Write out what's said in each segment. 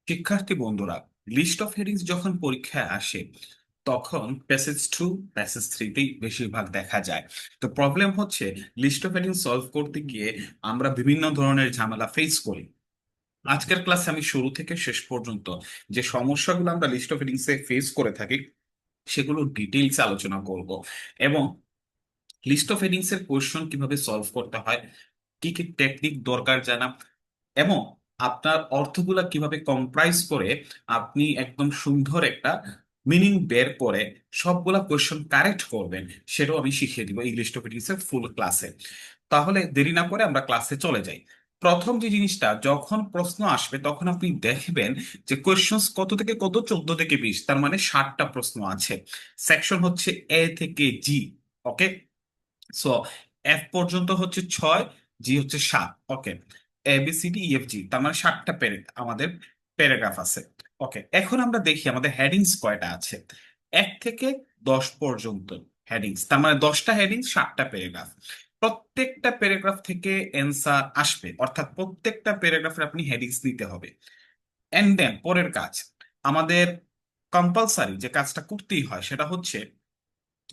শিক্ষার্থী বন্ধুরা, list of headings যখন পরীক্ষায় আসে তখন প্যাসেজ 2 প্যাসেজ 3তেই বেশিরভাগ দেখা যায়। তো প্রবলেম হচ্ছে লিস্ট অফ হেডিংস সলভ করতে গিয়ে আমরা বিভিন্ন ধরনের ঝামেলা ফেস করি। আজকের ক্লাসে আমি শুরু থেকে শেষ পর্যন্ত যে সমস্যাগুলো আমরা লিস্ট অফ হেডিংসে ফেস করে থাকি সেগুলো ডিটেইলসে আলোচনা করব, এবং লিস্ট অফ হেডিংস এর কোয়েশ্চন কিভাবে সলভ করতে হয়, কি কি টেকনিক দরকার জানা, এবং আপনার অর্থগুলা কিভাবে কম্প্রাইজ করে আপনি একদম সুন্দর একটা মিনিং বের করে সবগুলা কোয়েশ্চন কারেক্ট করবেন, সেটাও আমি শিখিয়ে দিব এই লিস্ট অফ ইটিংস এর ফুল ক্লাসে। তাহলে দেরি না করে আমরা ক্লাসে চলে যাই। প্রথম যে জিনিসটা, যখন প্রশ্ন আসবে তখন আপনি দেখবেন যে কোয়েশ্চন কত থেকে কত, 14 থেকে 20, তার মানে 60টা প্রশ্ন আছে। সেকশন হচ্ছে এ থেকে জি। ওকে, সো এফ পর্যন্ত হচ্ছে 6, জি হচ্ছে 7। Okay, A B C D E F G, তার মানে 7টা আমাদের প্যারাগ্রাফ আছে। ওকে, এখন আমরা দেখি আমাদের হেডিংস কয়টা আছে। 1 থেকে 10 পর্যন্ত হেডিংস, তার মানে 10টা হেডিংস, 7টা প্যারাগ্রাফ। প্রত্যেকটা প্যারাগ্রাফ থেকে অ্যান্সার আসবে, অর্থাৎ প্রত্যেকটা প্যারাগ্রাফের আপনি হেডিংস দিতে হবে। এন্ড দেন পরের কাজ, আমাদের কম্পালসারি যে কাজটা করতেই হয় সেটা হচ্ছে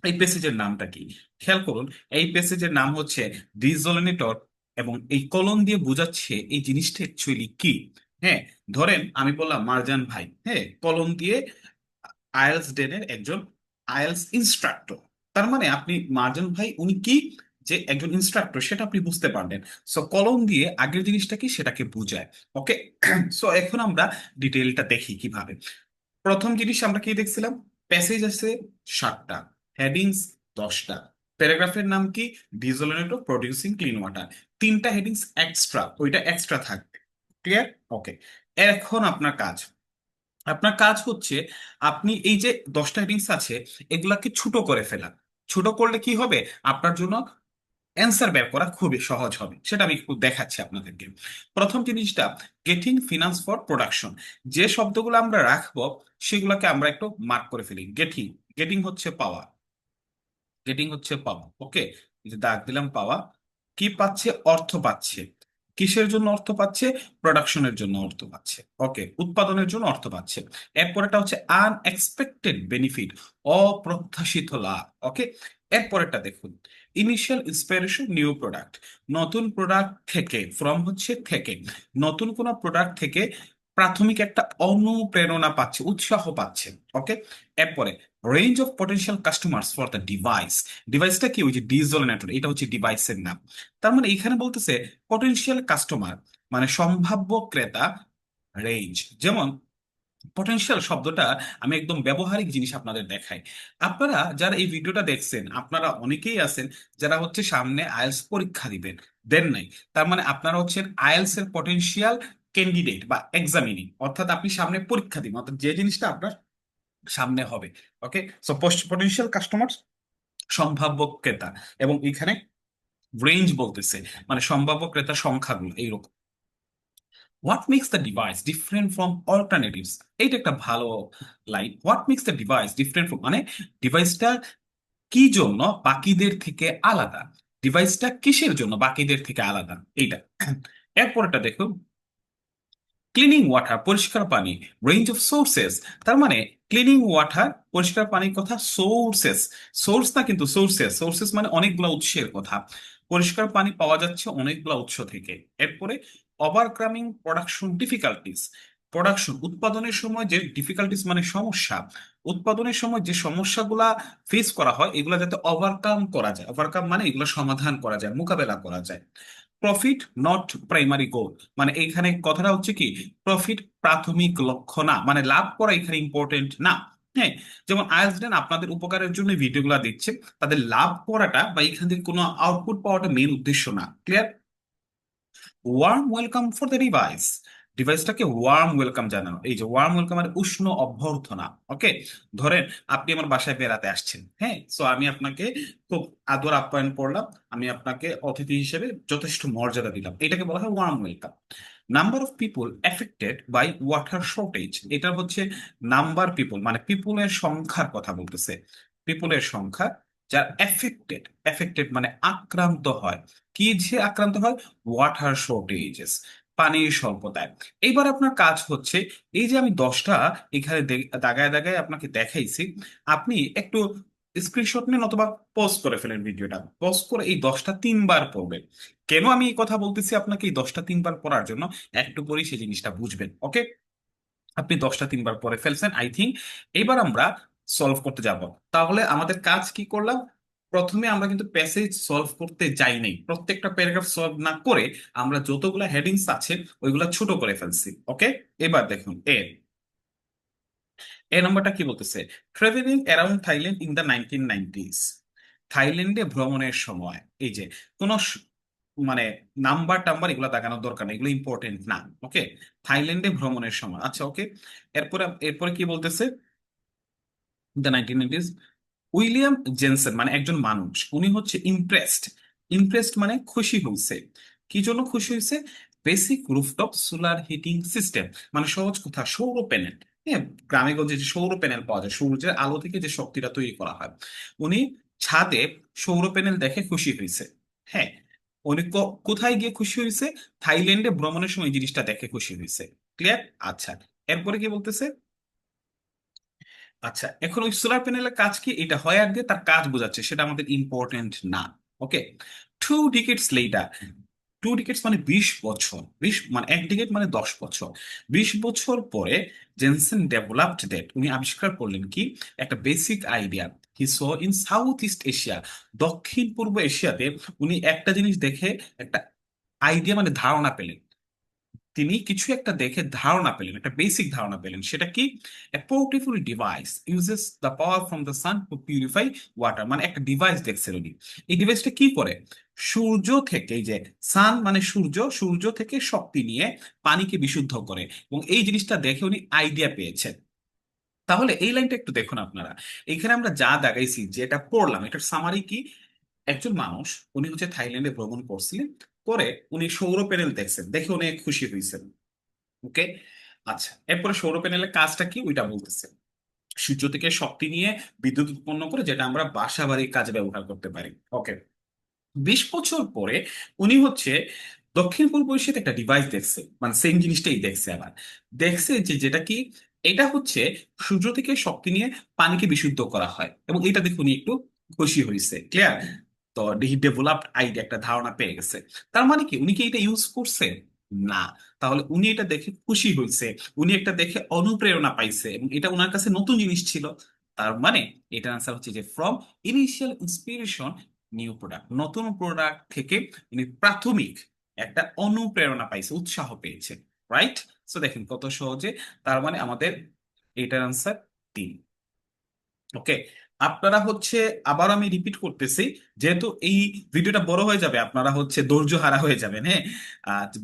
এই প্যাসেজের নামটা কি। খেয়াল করুন, এই প্যাসেজের নাম হচ্ছে ডিসোলেনেটর, এবং এই কলন দিয়ে বোঝাচ্ছে এই জিনিসটা অ্যাকচুয়ালি কি। হ্যাঁ, ধরেন আমি বললাম মারজান ভাই, হ্যাঁ, কলন দিয়ে আইএলস ডেনের একজন আইএলস ইনস্ট্রাক্টর। তার মানে আপনি মারজান ভাই উনি কি, যে একজন ইনস্ট্রাক্টর, সেটা আপনি বুঝতে পারলেন। সো কলম দিয়ে আগের জিনিসটা কি সেটাকে বোঝায়। ওকে, সো এখন আমরা ডিটেইলটা দেখি কিভাবে। প্রথম জিনিস আমরা কি দেখছিলাম, প্যাসেজ আছে 7টা, হেডিংস 10টা, প্যারাগ্রাফের নাম কি, ডিজোলেনেট অফ প্রডিউসিং ক্লিন ওয়াটার। 3টা হেডিংস এক্সট্রা, ওইটা এক্সট্রা থাকবে। ক্লিয়ার? ওকে, এখন আপনার কাজ হচ্ছে আপনি এই যে 10টা হেডিংস আছে এগুলাকে ছোট করে ফেলা। ছোট করলে কি হবে, আপনার জন্য অ্যান্সার বের করা খুবই সহজ হবে। সেটা আমি একটু দেখাচ্ছি আপনাদেরকে। প্রথম জিনিসটা, গেটিং ফিনান্স ফর প্রোডাকশন। যে শব্দগুলো আমরা রাখবো সেগুলোকে আমরা একটু মার্ক করে ফেলি। গেটিং, গেটিং হচ্ছে পাওয়া, গেটিং হচ্ছে পাওয়া। ওকে, এই যে দাগ দিলাম পাওয়া। কি পাচ্ছে, অর্থ পাচ্ছে। কিসের জন্য অর্থ পাচ্ছে, প্রোডাকশনের জন্য অর্থ পাচ্ছে। ওকে, উৎপাদনের জন্য অর্থ পাচ্ছে। এরপরেটা হচ্ছে আনএক্সপেক্টেড বেনিফিট, অপ্রত্যাশিত লাভ। ওকে, এরপরেরটা দেখুন, ইনিশিয়াল ইন্সপিরেশন নিউ প্রোডাক্ট। নতুন প্রোডাক্ট থেকে, ফ্রম হচ্ছে থেকে, নতুন কোন প্রোডাক্ট থেকে প্রাথমিক একটা অনুপ্রেরণা পাচ্ছে, উৎসাহ পাচ্ছে। ওকে, এরপরে range of potential customers for the device. ডিভাইসটা কি, ওই যে ডিজোনেটর, এটা হচ্ছে ডিভাইসের নাম। তার মানে এখানে বলতেছে পটেনশিয়াল কাস্টমার মানে সম্ভাব্য ক্রেতা, রেঞ্জ। যেমন পটেনশিয়াল শব্দটা আমি একদম ব্যবহারিক জিনিস আপনাদের দেখাই। আপনারা যারা এই ভিডিওটা দেখছেন, আপনারা অনেকেই আছেন যারা হচ্ছে সামনে আইএলস পরীক্ষা দিবেন, দেন নাই। তার মানে আপনারা হচ্ছেন আইএলস এর পটেনশিয়াল ক্যান্ডিডেট বা এক্সামিনি, অর্থাৎ আপনি সামনে পরীক্ষা দিবেন, অর্থাৎ যে জিনিসটা আপনার সামনে হবে। ওকে, সো পটেনশিয়াল কাস্টমার সম্ভাব্য ক্রেতা, এবং এখানে রেঞ্জ বলতেছে মানে সম্ভাব্য ক্রেতার সংখ্যাগুলো এইরকম। What makes the device different from alternatives. এইটা একটা ভালো line. What makes the device different from মানে ডিভাইসটা কি জন্য বাকিদের থেকে আলাদা, ডিভাইসটা কিসের জন্য বাকিদের থেকে আলাদা, এইটা। এরপরটা দেখুন, ক্লিনিং ওয়াটার পরিষ্কার পানি, রেঞ্জ অফ সোর্সেস। তার মানে ক্লিনিং ওয়াটার পরিষ্কার পানির কথা, সোর্সেস, সোর্স না কিন্তু সোর্সেস, সোর্সেস মানে অনেকগুলা উৎসের কথা। পরিষ্কার পানি পাওয়া যাচ্ছে অনেকগুলা উৎস থেকে। এরপরে ওভারকামিং প্রোডাকশন ডিফিকাল্টিস। প্রোডাকশন উৎপাদনের সময় যে ডিফিকাল্টিস মানে সমস্যা, উৎপাদনের সময় যে সমস্যাগুলা ফেস করা হয় এগুলা যাতে ওভারকাম করা যায়, ওভারকাম মানে এগুলো সমাধান করা যায়, মোকাবেলা করা যায়। প্রফিট নট প্রাইমারি গোল, মানে এইখানে কথাটা হচ্ছে কি, প্রফিট প্রাথমিক লক্ষ্য না, মানে লাভ করা এখানে ইম্পর্টেন্ট না। হ্যাঁ, যেমন আইএলটিএস আপনাদের উপকারের জন্য ভিডিওগুলো দিচ্ছে, তাদের লাভ করাটা বা এখান থেকে কোনো আউটপুট পাওয়াটা মেন উদ্দেশ্য না। Clear? Warm welcome for the device. ডিভাইসটাকে ওয়ার্ম ওয়েলকাম জানানো, এই যে ওয়ার্ম ওয়েলকাম মানে উষ্ণ অভ্যর্থনা। ওকে, ধরেন আপনি আমার বাসায় বেড়াতে আসছেন, হ্যাঁ, সো আমি আপনাকে খুব আদর আপ্যায়ন করলাম, আমি আপনাকে অতিথি হিসেবে যথেষ্ট মর্যাদা দিলাম, এটাকে বলা হয় warm welcome. Number of people affected by water shortage, এটা হচ্ছে নাম্বার পিপল মানে পিপুলের সংখ্যার কথা বলতেছে, পিপুলের সংখ্যা যার এফেক্টেড, এফেক্টেড মানে আক্রান্ত হয়। কি যে আক্রান্ত হয়, ওয়াটার শর্টেজেস, পানির স্বল্পতায়। এইবার আপনার কাজ হচ্ছে, এই যে আমি 10টা এখানে দাগায় দাগায় আপনাকে দেখাইছি, আপনি একটু স্ক্রিনশট নেন অথবা পজ করে ফেলেন, ভিডিওটা পজ করে এই 10টা 3বার পড়বেন। কেন আমি এই কথা বলতেছি আপনাকে এই 10টা 3বার পড়ার জন্য, একটু পরেই সেই জিনিসটা বুঝবেন। ওকে, আপনি 10টা 3বার পরে ফেলছেন আই থিঙ্ক। এবার আমরা সলভ করতে যাব। তাহলে আমাদের কাজ কি করলাম? প্রথমে আমরা কিন্তু প্যাসেজ সলভ করতে যাই নাই, প্রত্যেকটা প্যারাগ্রাফ সলভ না করে আমরা যতগুলা হেডিংস আছে ওইগুলা ছোট করে ফেলছি। ওকে, এবার দেখুন এ নাম্বারটা কি বলতেছে? Travelling around Thailand in the 1990s। থাইল্যান্ডে ভ্রমণের সময়, এই যে কোনো মানে নাম্বার টাম্বার এগুলো দেখানোর দরকার নেই, এগুলো ইম্পর্টেন্ট না। ওকে, থাইল্যান্ডে ভ্রমণের সময়, আচ্ছা ওকে। এরপরে এরপরে কি বলতেছে? দ্য 1990s, উইলিয়াম জেনসন মানে একজন মানুষ, উনি হচ্ছে ইমপ্রেসড। ইমপ্রেসড মানে খুশি হয়েছে। কি জন্য খুশি হয়েছে? Basic rooftop solar heating system, মানে সহজ কথা সৌর প্যানেল। হ্যাঁ, গ্রামে গঞ্জে যে সৌর প্যানেল পাওয়া যায়, সূর্যের আলো থেকে যে শক্তিটা তৈরি করা হয়, উনি ছাদে সৌর প্যানেল দেখে খুশি হয়েছে। হ্যাঁ, উনি কোথায় গিয়ে খুশি হয়েছে? থাইল্যান্ডে ভ্রমণের সময় এই জিনিসটা দেখে খুশি হয়েছে। ক্লিয়ার? আচ্ছা, এরপরে কি বলতেছে? আচ্ছা, এখন ওই সোলার প্যানেলের কাজ কি, এটা হয় আর দিয়ে তার কাজ বোঝাচ্ছে, সেটা আমাদের ইম্পর্টেন্ট না। ওকে, 2 ডিকেটস লেটার, 2 ডিকেটস মানে 20 বছর, মানে এক ডিকেট মানে 10 বছর, 20 বছর পরে জেনসেন ডেভেলপড দ্যাট, উনি আবিষ্কার করলেন কি, একটা basic idea. He saw in south east Asia, দক্ষিণ পূর্ব এশিয়াতে উনি একটা জিনিস দেখে একটা আইডিয়া মানে ধারণা পেলেন। তিনি কিছু একটা দেখে ধারণা পেলেন, একটা বেসিক ধারণা পেলেন, সেটা কি? A portable device uses the power from the sun to purify water, মানে একটা ডিভাইস দেখছেন উনি। এই ডিভাইসটা কি করে? সূর্য থেকে, এই যে সান মানে সূর্য, সূর্য থেকে শক্তি নিয়ে পানিকে বিশুদ্ধ করে, এবং এই জিনিসটা দেখে উনি আইডিয়া পেয়েছেন। তাহলে এই লাইনটা একটু দেখুন আপনারা, এখানে আমরা যা দেখাইছি, যেটা পড়লাম, এটার সামারি কি? একজন মানুষ, উনি হচ্ছে থাইল্যান্ডে ভ্রমণ করছিলেন, করে উনি সৌর প্যানেল দেখছেন, দেখে অনেক খুশি হয়েছেন। ওকে, আচ্ছা, এরপরে সৌর প্যানেলের কাজটা কি ওইটা বলতেছে। সূর্য থেকে শক্তি নিয়ে বিদ্যুৎ উৎপন্ন করে, যেটা আমরা বাসা বাড়ির কাজে ব্যবহার করতে পারি। ওকে, 20 বছর পরে উনি হচ্ছে দক্ষিণ পূর্ব এশিয়াতে একটা ডিভাইস দেখছে, মানে সেম জিনিসটাই দেখছে আবার। দেখছে যে যেটা কি, এটা হচ্ছে সূর্য থেকে শক্তি নিয়ে পানিকে বিশুদ্ধ করা হয়, এবং এটা দেখে উনি একটু খুশি হয়েছে। ক্লিয়ার? তো হি ডেভেলপড আইডিয়া, একটা ধারণা পেয়ে গেছে। তার মানে কি, উনি কি এটা ইউজ করছে? না। তাহলে উনি এটা দেখে খুশি হয়েছে, উনি একটা দেখে অনুপ্রেরণা পাইছে, এবং এটা ওনার কাছে নতুন জিনিস ছিল। তার মানে এটার আনসার হচ্ছে যে from initial inspiration new product, নতুন প্রোডাক্ট থেকে উনি প্রাথমিক একটা অনুপ্রেরণা পাইছে, উৎসাহ পেয়েছে। রাইট? সো দেখেন কত সহজে। তার মানে আমাদের এটার আনসার 3। ওকে, আপনারা হচ্ছে, আবার আমি রিপিট করতেছি, যেহেতু এই ভিডিওটা বড় হয়ে যাবে, আপনারা হচ্ছে ধৈর্য হারা হয়ে যাবেন। হ্যাঁ,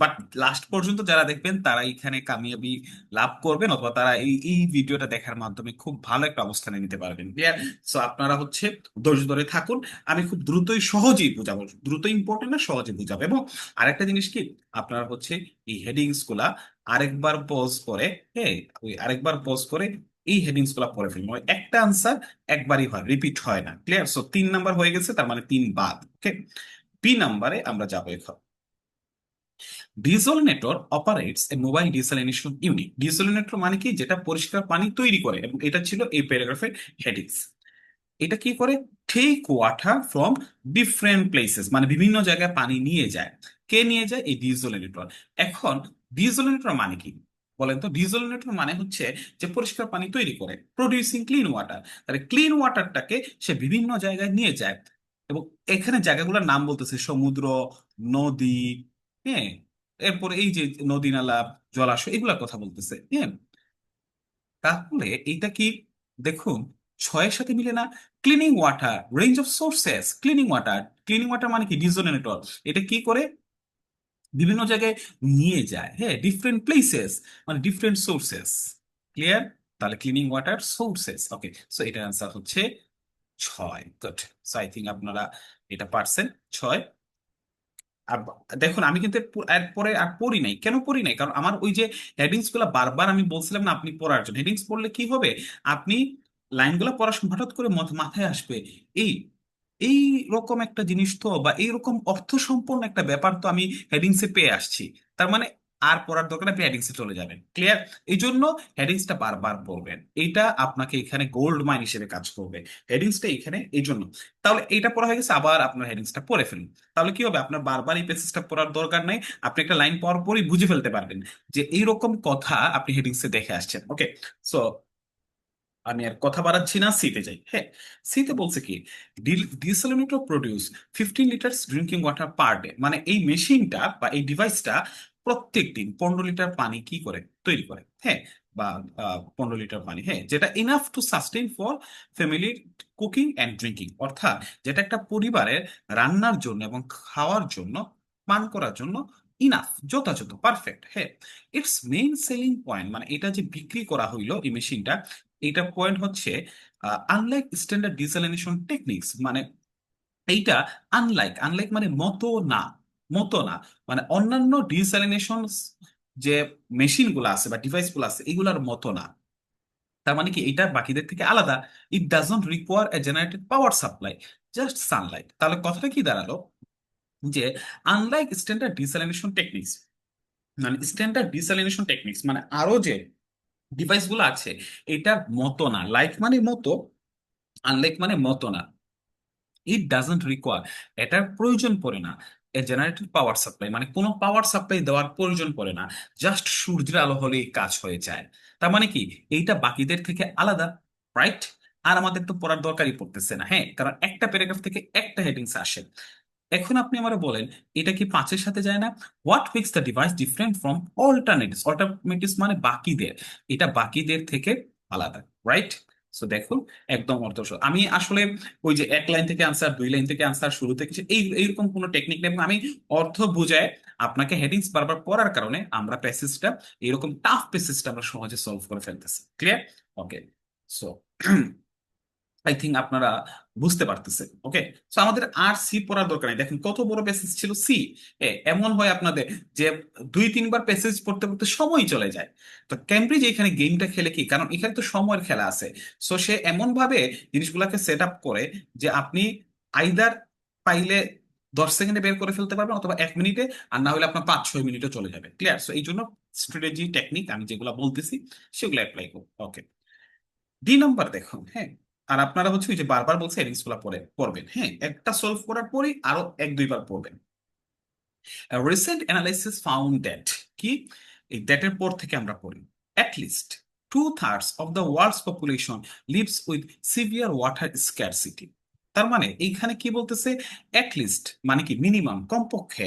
বাট লাস্ট পর্যন্ত যারা দেখবেন তারা এখানে কামিয়াবি লাভ করবেন, অথবা তারা এই এই ভিডিওটা দেখার মাধ্যমে খুব ভালো একটা অবস্থানে নিতে পারবেন। ক্লিয়ার? সো আপনারা হচ্ছে ধৈর্য ধরে থাকুন, আমি খুব দ্রুতই সহজেই বুঝাবো, দ্রুত ইম্পর্টেন্ট না, সহজে বুঝাবো। এবং আরেকটা জিনিস কি, আপনারা হচ্ছে এই হেডিংস গুলা আরেকবার পজ করে, হ্যাঁ, ওই আরেকবার পজ করে এই হেডিংস গুলা পড়ে ফেলুন। ওই একটা আনসার একবারই হয়, রিপিট হয় না। ক্লিয়ার? সো 3 নাম্বার হয়ে গেছে, তার মানে 3 বাদ। ওকে, বি নাম্বারে আমরা যাবো এখন। ডিসোলিনেটর অপারেটস এ মোবাইল ডিসালিনেশন ইউনিট। ডিসোলিনেটর মানে কি, যেটা পরিষ্কার পানি তৈরি করে, এবং এটা ছিল এই প্যারাগ্রাফের হেডিংস। এটা কি করে? Take water from different places, মানে বিভিন্ন জায়গায় পানি নিয়ে যায়। কে নিয়ে যায়? এই ডিসোলিনেটর। এখন ডিসোলিনেটর মানে কি বলেন তো? ডিসোলিনেটর মানে হচ্ছে যে পরিষ্কার পানি তৈরি করে, প্রডিউসিং ক্লিন ওয়াটার। তাহলে ক্লিন ওয়াটারটাকে সে বিভিন্ন জায়গায় নিয়ে যায়, এবং এখানে জায়গাগুলোর নাম বলতেছে সমুদ্র, নদী, হ্যাঁ, এরপরে এই যে নদী নালা, জলাশয়, এগুলোর কথা বলতেছে। হ্যাঁ, তাহলে এইটা কি, দেখুন, ছয়ের সাথে মিলে না? Cleaning water range of sources, cleaning water, cleaning water মানে কি? ডিজোনেটর। এটা কি করে? বিভিন্ন জায়গায় নিয়ে যায়। হ্যাঁ, ডিফারেন্ট প্লেসেস মানে ডিফারেন্ট সোর্সেস। ক্লিয়ার? তাহলে ক্লিনিং ওয়াটার সোর্সেস। ওকে, সো এটার আনসার হচ্ছে 6। গুড। সো আই থিঙ্ক আপনারা এটা পারছেন। 6। আর দেখুন, আমি কিন্তু এরপরে আর পড়ি নাই। কেন পড়ি নাই? কারণ আমার ওই যে হেডিংস গুলা বারবার আমি বলছিলাম না আপনি পড়ার জন্য। হেডিংস পড়লে কি হবে, আপনি লাইনগুলো পড়ার সময় হঠাৎ করে মাথায় আসবে, এই এই রকম একটা জিনিস তো, বা এইরকম অর্থ সম্পন্ন একটা ব্যাপার তো আমি হেডিংসে পেয়ে আসছি। তার মানে আর পড়ার দরকার নেই, আপনি হেডিংসে চলে যাবেন। ক্লিয়ার? এই জন্য হেডিংসটা বারবার পড়বেন, এইটা আপনাকে এখানে গোল্ড মাইন হিসেবে কাজ করবে। হেডিংসটা এখানে এই জন্য। তাহলে এইটা পড়া হয়ে গেছে, আবার আপনার হেডিংসটা পড়ে ফেলুন। তাহলে কি হবে, আপনার বারবার এই প্যাসেজটা পড়ার দরকার নাই। আপনি একটা লাইন পড়ার পরই বুঝে ফেলতে পারবেন যে এইরকম কথা আপনি হেডিংসে দেখে আসছেন। ওকে, সো আমি আর কথা বাড়াচ্ছি না, সিতে যাই। হ্যাঁ, সিতে বলছে কি, desalinator produce 15 litre drinking water per day. মানে এই মেশিনটা বা এই ডিভাইসটা প্রত্যেক দিন 15 লিটার পানি কি করে তৈরি করে। হ্যাঁ, বা 15 লিটার পানি, হ্যাঁ, যেটা ইনাফ টু সাস্টেইন ফর ফ্যামিলির কুকিং অ্যান্ড ড্রিঙ্কিং। অর্থাৎ যেটা একটা পরিবারের রান্নার জন্য এবং খাওয়ার জন্য, পান করার জন্য ইনাফ, যথাযথ, পারফেক্ট। হ্যাঁ, ইটস মেইন সেলিং পয়েন্ট, মানে এটা যে বিক্রি করা হইলো এই মেশিনটা, এটা পয়েন্ট হচ্ছে আনলাইক স্ট্যান্ডার্ড ডিসালিনেশন টেকনিক্স। মানে এইটা আনলাইক, আনলাইক মানে মতো না, মতো না, মানে অন্যান্য ডিসালিনেশন যে মেশিন গুলো আছে বা ডিভাইস গুলো আছে এগুলার মতো না। তার মানে কি, এটা বাকিদের থেকে আলাদা। It doesn't require a generated power supply, just Sunlight. তাহলে কথাটা কি দাঁড়ালো, যে আনলাইক স্ট্যান্ডার্ড ডিসালিনেশন টেকনিক্স, মানে স্ট্যান্ডার্ড ডিসালিনেশন টেকনিক্স মানে আরো যে ডিভাইস গুলো আছে এটার মতো না। লাইক মানে মতো, আনলাইক মানে মতো না। ইট ডাজন্ট রিকোয়ার, এটার প্রয়োজন পড়ে না এ জেনারেটেড পাওয়ার সাপ্লাই, মানে কোনো পাওয়ার সাপ্লাই দেওয়ার প্রয়োজন পড়ে না, জাস্ট সূর্যের আলো হলেই কাজ হয়ে যায়। তার মানে কি, এইটা বাকিদের থেকে আলাদা, রাইট? আর আমাদের তো পড়ার দরকারই পড়তেছে না, হ্যাঁ, কারণ একটা প্যারাগ্রাফ থেকে একটা হেডিংস আসে। এখন আপনি আমার বলেন, এটা কি পাঁচের সাথে যায় না? What makes the device different from alternatives? Alternatives মানে বাকিদের, এটা বাকিদের থেকে আলাদা, রাইট? সো দেখুন, একদম অর্থ আমি আসলে ওই যে এক লাইন থেকে আনসার, দুই লাইন থেকে আনসার, শুরু থেকে এই এইরকম কোনো টেকনিক নেই, এবং আমি অর্থ বুঝায় আপনাকে হেডিংস বারবার পড়ার কারণে আমরা প্যাসেজটা, এরকম টাফ প্যাসেজটা আমরা সহজে সলভ করে ফেলতেছি। Clear? Okay, so I think আপনারা বুঝতে পারতেছেন। ওকে, সো আমাদের আর সি পড়ার দরকার নেই। দেখেন কত বড় প্যাসেজ ছিল সি। এমন হয় আপনাদের যে দুই তিনবার প্যাসেজ পড়তে পড়তে সময় চলে যায়। তো ক্যামব্রিজ এখানে গেমটা খেলে কি, কারণ এখানে তো সময়ের খেলা আছে। সো সে এমন ভাবে জিনিসগুলোকে সেট আপ করে যে আপনি আইদার পাইলে 10 সেকেন্ডে বের করে ফেলতে পারবেন, অথবা 1 মিনিটে, আর না হলে আপনার 5-6 মিনিটে চলে যাবে। ক্লিয়ার? সো এই জন্য স্ট্র্যাটেজি টেকনিক আমি যেগুলো বলতেছি সেগুলো অ্যাপ্লাই করুন। ওকে, 2 নম্বর দেখুন। হ্যাঁ, আর আপনারা হচ্ছে ওই যে বারবার বলছে এডিংস গুলা পড়ে পড়বেন, হ্যাঁ, একটা সলভ করার পরই আরো 1-2 বার পড়বেন। রিসেন্ট অ্যানালাইসিস ফাউন্ড দ্যাট, কি, এই দ্যাটের পর থেকে আমরা পড়ি, at least 2/3 of the world's population lives with severe water scarcity. তার মানে এইখানে কি বলতেছে, অ্যাট লিস্ট মানে কি মিনিমাম, কমপক্ষে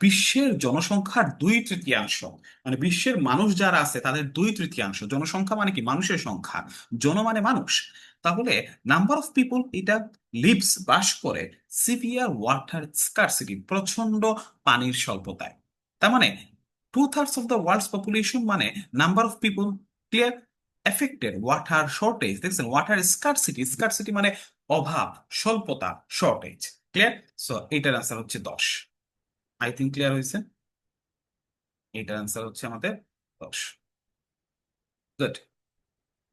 বিশ্বের জনসংখ্যার 2/3, মানে বিশ্বের মানুষ যারা আছে তাদের 2/3, জনসংখ্যা মানে কি মানুষের সংখ্যা, জন মানে মানুষ। তাহলে নাম্বার অফ পিপল, এটা লিভস বাস করে সিভিয়ার ওয়াটার স্কারসিটি, প্রচন্ড পানির স্বল্পতায়। তার মানে 2/3 অফ দ্য ওয়ার্ল্ডস পপুলেশন মানে number of people, clear, affected water shortage. দেখছেন, ওয়াটার স্কারসিটি, স্কারসিটি মানে অভাব, স্বল্পতা, শর্টেজ। ক্লিয়ার? সো এটার আনসার হচ্ছে 10। আই থিঙ্ক ক্লিয়ার হয়েছে। এটার আনসার হচ্ছে আমাদের 10। গুড।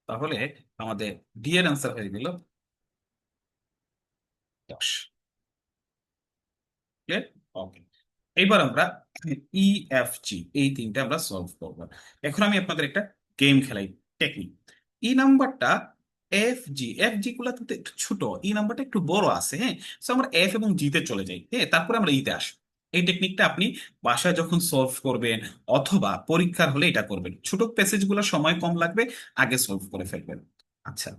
তাহলে আমাদের ডি এর আনসার হয়ে গেল 10। ক্লিয়ার? ওকে, এইবার আমরা ই, এফ, জি এই তিনটা আমরা সলভ করবো। এখন আমি আপনাদের একটা গেম খেলাই, টেকনিক। ই নাম্বারটা, এফ জি গুলা কিন্তু একটু ছোট, ই নাম্বারটা একটু বড় আছে। হ্যাঁ, তো আমরা এফ এবং জি তে চলে যাই, হ্যাঁ, তারপরে আমরা ইতে আসি। এই টেকনিকটা আপনি বাসায় যখন সলভ করবেন অথবা পরীক্ষার হলে এটা করবেন, ছোট প্যাসেজ গুলো সময় কম লাগবে, আগে সলভ করে ফেলবেন। আচ্ছা,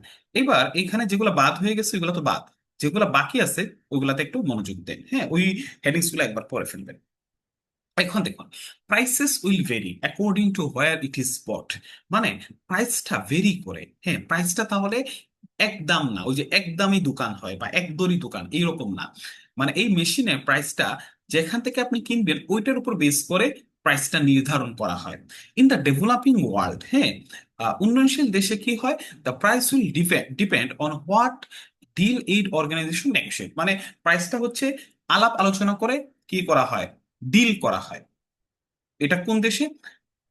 এবার এখানে যেগুলো বাদ হয়ে গেছে ওইগুলো তো বাদ, যেগুলো বাকি আছে ওইগুলাতে একটু মনোযোগ দেন। হ্যাঁ, ওই হেডিংস গুলো একবার পড়ে ফেলবেন। এখন দেখুন, prices will vary according to where it is bought. মানে প্রাইসটা ভেরি করে। হ্যাঁ, প্রাইসটা তাহলে একদম না, ওই যে একদমই দোকান হয় বা একদরই দোকান এইরকম না। মানে এই মেশিনের প্রাইসটা যেখান থেকে আপনি কিনবেন ওইটার উপর বেস করে প্রাইসটা নির্ধারণ করা হয়। ইন দ্য ডেভেলপিং ওয়ার্ল্ড, হ্যাঁ, উন্নয়নশীল দেশে কি হয়, the price will depend on what deal aid organization negotiate. মানে প্রাইসটা হচ্ছে আলাপ আলোচনা করে কি করা হয়, ডিল করা হয়। এটা কোন দেশে?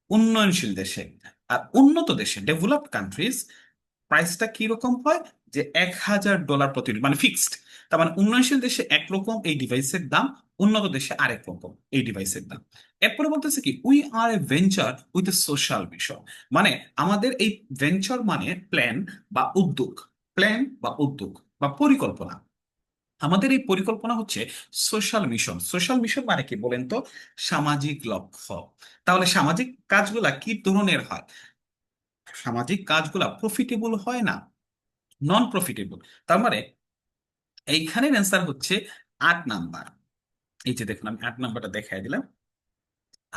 উন্নয়নশীল দেশে। আর উন্নত দেশে, ডেভেলপড কান্ট্রিজ, প্রাইসটা কি রকম হয়, যে $1,000 প্রতি, মানে ফিক্সড। তার মানে উন্নয়নশীল দেশে একরকম এই ডিভাইসের দাম, উন্নত দেশে আরেক রকম এই ডিভাইসের দাম। এরপরে বলতেছে কি, we are A venture with a social mission. মানে আমাদের এই ভেঞ্চার মানে প্ল্যান বা উদ্যোগ, প্ল্যান বা উদ্যোগ বা পরিকল্পনা। আমাদের এই পরিকল্পনা হচ্ছে সোশ্যাল মিশন। সোশ্যাল মিশন মানে কি বলেন তো? সামাজিক লক্ষ্য। তাহলে সামাজিক কাজগুলা কি ধরনের হয়? সামাজিক কাজগুলা প্রফিটেবল হয় না, নন প্রফিটেবল। তার মানে এইখানের অ্যান্সার হচ্ছে 8 নাম্বার। এই যে দেখুন, আমি 8 নাম্বারটা দেখাই দিলাম।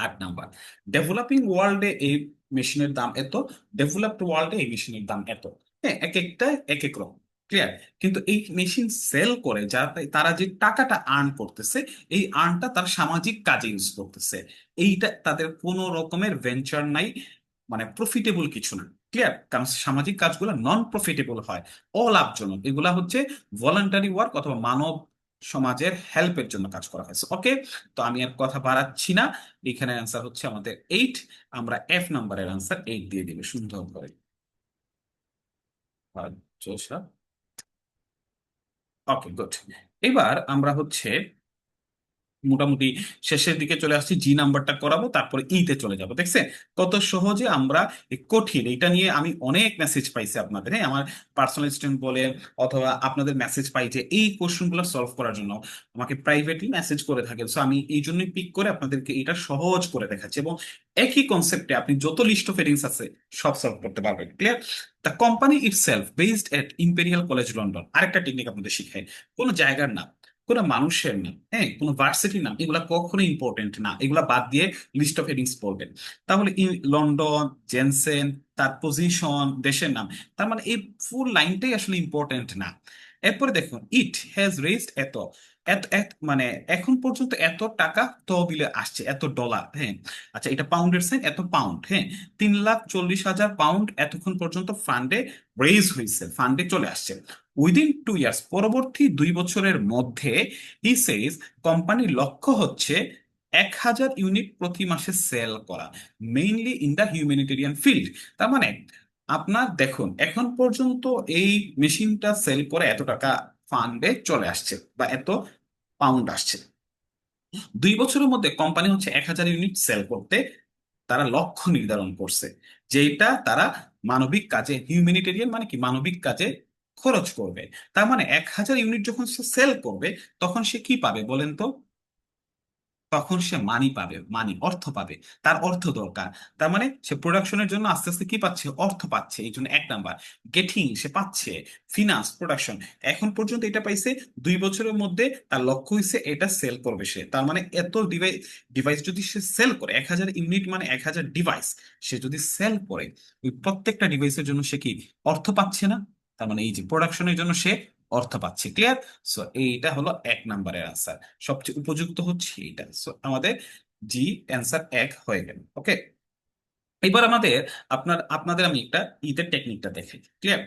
8 নাম্বার, ডেভেলপিং ওয়ার্ল্ডে এই মেশিনের দাম এত, ডেভেলপড ওয়ার্ল্ডে এই মেশিনের দাম এত। হ্যাঁ, এক একটা এক এক রকম। ক্লিয়ার? কিন্তু এই মেশিন সেল করে যা, তারা যে টাকাটা আর্ন করতেছে, এই আর্নটা তার সামাজিক কাজে ইউজ করতেছে। এইটা তাদের কোনো রকমের ভেঞ্চার নাই, মানে প্রফিটেবল কিছু না। ক্লিয়ার? কারণ সামাজিক কাজগুলো নন প্রফিটেবল হয়, অলাভজনক। এগুলা হচ্ছে ভলান্টারি ওয়ার্ক অথবা মানব সমাজের হেল্পের জন্য কাজ করা হয়েছে। ওকে, তো আমি আর কথা বাড়াচ্ছি না। এখানে অ্যান্সার হচ্ছে আমাদের 8। আমরা এফ নাম্বারের অ্যান্সার 8 দিয়ে দিবে সুন্দর করে। আচ্ছা, ওকে, গুড। এবার আমরা হচ্ছে মোটামুটি শেষের দিকে চলে আসছি, জি নাম্বারটা করাবো, তারপরে তে চলে যাব। দেখছেন কত সহজে আমরা এই কঠিন, এটা নিয়ে আমি অনেক মেসেজ পাইছি আপনাদের, হ্যাঁ, আমার পার্সোনাল স্টুডেন্ট বলে অথবা আপনাদের মেসেজ পাই যে এই কোশ্চেন গুলো সলভ করার জন্য আমাকে প্রাইভেটলি মেসেজ করে থাকেন। সো আমি এই জন্যই পিক করে আপনাদেরকে এটা সহজ করে দেখাচ্ছি, এবং একই কনসেপ্টে আপনি যত লিস্ট অফ হেডিংস আছে সব সলভ করতে পারবেন। Clear? The company itself based at imperial college London. আরেকটা টেকনিক আপনাদের শিখাই, কোনো জায়গার নাম, কোনো মানুষের নাম, হ্যাঁ, কোনো ভার্সিটির নাম, এগুলা কখনো ইম্পর্টেন্ট না, এগুলা বাদ দিয়ে লিস্ট অফ হেডিংস পড়বেন। তাহলে লন্ডন, জেনসেন, তার পজিশন, দেশের নাম, তার মানে এই ফুল লাইনটাই আসলে ইম্পর্টেন্ট না। এরপরে দেখুন, ইট হ্যাজ রেজড এত, মানে এখন পর্যন্ত এত টাকা তহবিলে আসছে, এত ডলার, হ্যাঁ। আচ্ছা, এটা পাউন্ডের সাইন, এত পাউন্ড, হ্যাঁ। 3,40,000 পাউন্ড এতক্ষণ পর্যন্ত ফান্ডে রেজ হয়েছে, ফান্ডে চলে আসছে। উইদিন 2 ইয়ার্স, পরবর্তী 2 বছরের মধ্যে, হি সেজ, কোম্পানির লক্ষ্য হচ্ছে 1,000 ইউনিট প্রতি মাসে সেল করা, mainly in the humanitarian field. তার মানে আপনার দেখুন, এখন পর্যন্ত এই মেশিনটা সেল করে এত টাকা ফান্ডে চলে আসছে বা এত পাউন্ড আসছে। 2 বছরের মধ্যে কোম্পানি হচ্ছে 1,000 ইউনিট সেল করতে তারা লক্ষ্য নির্ধারণ করছে, যেটা তারা মানবিক কাজে, হিউম্যানিটেরিয়ান মানে কি, মানবিক কাজে খরচ করবে। তার মানে 1,000 ইউনিট যখন সে সেল করবে, তখন সে কি পাবে বলেন তো? তখন সে মানি পাবে, মানি, অর্থ পাবে। তার অর্থ দরকার। তার মানে সে প্রোডাকশনের জন্য আস্তে আস্তে কি পাচ্ছে, অর্থ পাচ্ছে। এই জন্য 1 নাম্বার, গেটিং, সে পাচ্ছে ফিনান্স, প্রোডাকশন। এখন পর্যন্ত এটা পাইছে, 2 বছরের মধ্যে তার লক্ষ্য হয়েছে এটা সেল করবে সে। তার মানে এত ডিভাইস, ডিভাইস যদি সে সেল করে, 1,000 ইউনিট মানে 1,000 ডিভাইস, সে যদি সেল করে, ওই প্রত্যেকটা ডিভাইসের জন্য সে কি অর্থ পাচ্ছে না? তার মানে এই যে প্রোডাকশনের জন্য সে অর্থ পাচ্ছে। ক্লিয়ার? সো এইটা হলো 1 নাম্বারের আনসার, সবচেয়ে উপযুক্ত হচ্ছে এটা। সো আমাদের জি অ্যান্সার 1 হয়ে গেল। ওকে, এবার আমাদের আপনাদের আমি একটা ইতের টেকনিকটা দেখি। ক্লিয়ার?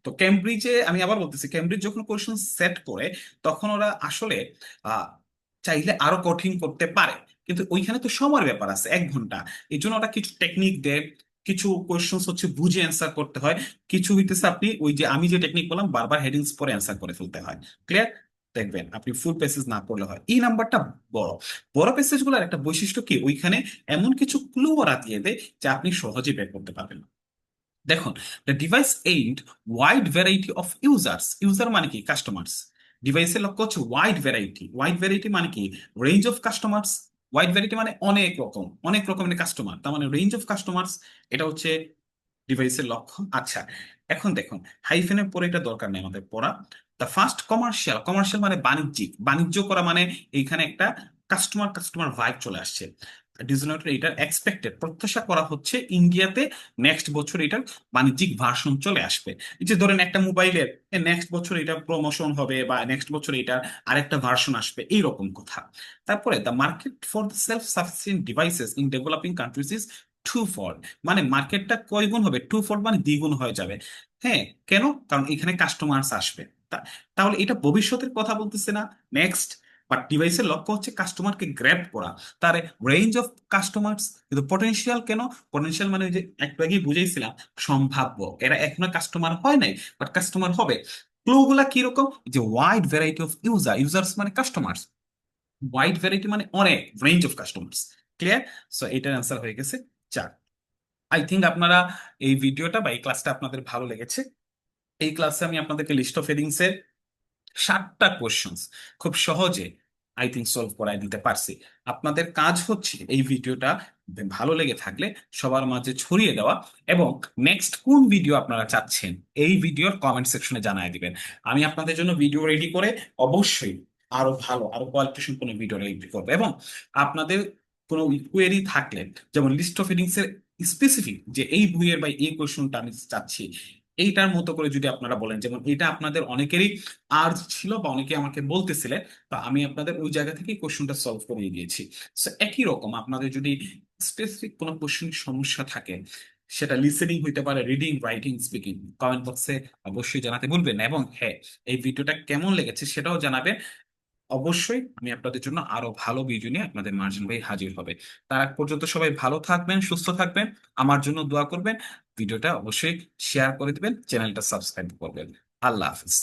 তো কেমব্রিজে, আমি আবার বলতেছি, কেমব্রিজ যখন কোশ্চেন সেট করে, তখন ওরা আসলে আহ, চাইলে আরো কঠিন করতে পারে, কিন্তু ওইখানে তো সময়ের ব্যাপার আছে, 1 ঘন্টা। এই জন্য ওরা কিছু টেকনিক দেয়, কিছু কোশ্চেন হচ্ছে বুঝে অ্যান্সার করতে হয়, কিছু হইতেছে আপনি ওই যে আমি যে টেকনিক বললাম, বারবার হেডিংস পরে অ্যান্সার করে ফেলতে হয়। ক্লিয়ার? দেখবেন আপনি ফুল প্যাসেজ না পড়লে হয়। এই নাম্বারটা বড়, বড় প্যাসেজ গুলোর একটা বৈশিষ্ট্য কি, ওইখানে এমন কিছু ক্লু ওরা দিয়ে দেয় যা আপনি সহজে বের করতে পারবেন না। দেখুন, the device aimed wide variety of users. User মানে কি, কাস্টমার্স। ডিভাইসের লক্ষ্য হচ্ছে ওয়াইড ভ্যারাইটি। ওয়াইড ভ্যারাইটি মানে কি, range of customers. Wide variety মানে অনেক রকম, অনেক রকমের কাস্টমার, তার মানে রেঞ্জ অফ কাস্টমার্স। এটা হচ্ছে ডিভাইসের লক্ষ্য। আচ্ছা, এখন দেখুন, হাইফেনের পরে এটা দরকার নেই আমাদের পড়া। দ্য ফার্স্ট কমার্শিয়াল, কমার্শিয়াল মানে বাণিজ্যিক, বাণিজ্য করা মানে এইখানে একটা কাস্টমার কাস্টমার ভাইব চলে আসছে। ডিজনেটর এটার এক্সপেক্টেড, প্রত্যাশা করা হচ্ছে ইন্ডিয়াতে নেক্সট বছর এটার বাণিজ্যিক ভার্সন চলে আসবে। এই যে ধরেন একটা মোবাইলের নেক্সট বছর এটা প্রমোশন হবে, বা নেক্সট বছর এটার আরেকটা ভার্সন আসবে, এইরকম কথা। তারপরে the market for the self sufficient devices in developing countries is two fold. মানে মার্কেটটা কয় গুণ হবে, টু ফোল্ড মানে দ্বিগুণ হয়ে যাবে। হ্যাঁ, কেন? কারণ এখানে কাস্টমার্স আসবে। তাহলে এটা ভবিষ্যতের কথা বলতেছে না, নেক্সট। বাট ডিভাইসের লক্ষ্য হচ্ছে কাস্টমারকে গ্র্যাব করা, তার রেঞ্জ অফ কাস্টমার্স। কিন্তু পটেনশিয়াল কেন? পটেনশিয়াল মানে ওই যে একটু আগেই বুঝাইছিলাম, সম্ভাব্য। এরা এখনো কাস্টমার হয় নাই, বাট কাস্টমার হবে। ক্লু গুলা কিরকম, যে wide variety of user, users মানে কাস্টমার্স, ওয়াইড ভ্যারাইটি মানে অনেক range of customers. Clear? So এটার অ্যান্সার হয়ে গেছে 4। আই থিঙ্ক আপনারা এই ভিডিওটা বা এই ক্লাসটা আপনাদের ভালো লেগেছে। এই ক্লাসে আমি আপনাদেরকে লিস্ট অফ হেডিংস এর 7টা কোশ্চেন্স খুব সহজে আই থিঙ্ক সলভ করায় দিতে পারছি। আপনাদের কাজ হচ্ছে এই ভিডিওটা ভালো লেগে থাকলে সবার মাঝে ছড়িয়ে দেওয়া, এবং নেক্সট কোন ভিডিও আপনারা চাচ্ছেন এই ভিডিওর কমেন্ট সেকশনে জানিয়ে দিবেন। আমি আপনাদের জন্য ভিডিও রেডি করে অবশ্যই আরো ভালো আরো কোয়ালিটি সম্পন্ন ভিডিও রেডি করবো। এবং আপনাদের কোনো কোয়েরি থাকলে, যেমন লিস্ট অফ হেডিংস এর স্পেসিফিক যে এই বইয়ের বা এই কোশ্চেনটা আমি চাচ্ছি, এইটার মতো করে যদি আপনারা বলেন, যেমন এটা আপনাদের অনেকেরই আর্জ ছিল বা অনেকে আমাকে বলতেছিলেন, তো আমি আপনাদের ওই জায়গা থেকে কোশ্চেনটা সলভ করে দিয়েছি। সো একই রকম আপনাদের যদি স্পেসিফিক কোনো কোশ্চেন সমস্যা থাকে, সেটা লিসেনিং হইতে পারে, রিডিং, রাইটিং, স্পিকিং, কমেন্ট বক্সে অবশ্যই জানাতে ভুলবেন না। এবং হ্যাঁ, এই ভিডিওটা কেমন লেগেছে সেটাও জানাবেন। অবশ্যই আমি আপনাদের জন্য আরো ভালো ভিডিও নিয়ে আপনাদের মার্জিন ভাই হাজির হবে। তার আগ পর্যন্ত সবাই ভালো থাকবেন, সুস্থ থাকবেন, আমার জন্য দোয়া করবেন। ভিডিওটা অবশ্যই শেয়ার করে দিবেন, চ্যানেলটা সাবস্ক্রাইব করবেন। আল্লাহ হাফিজ।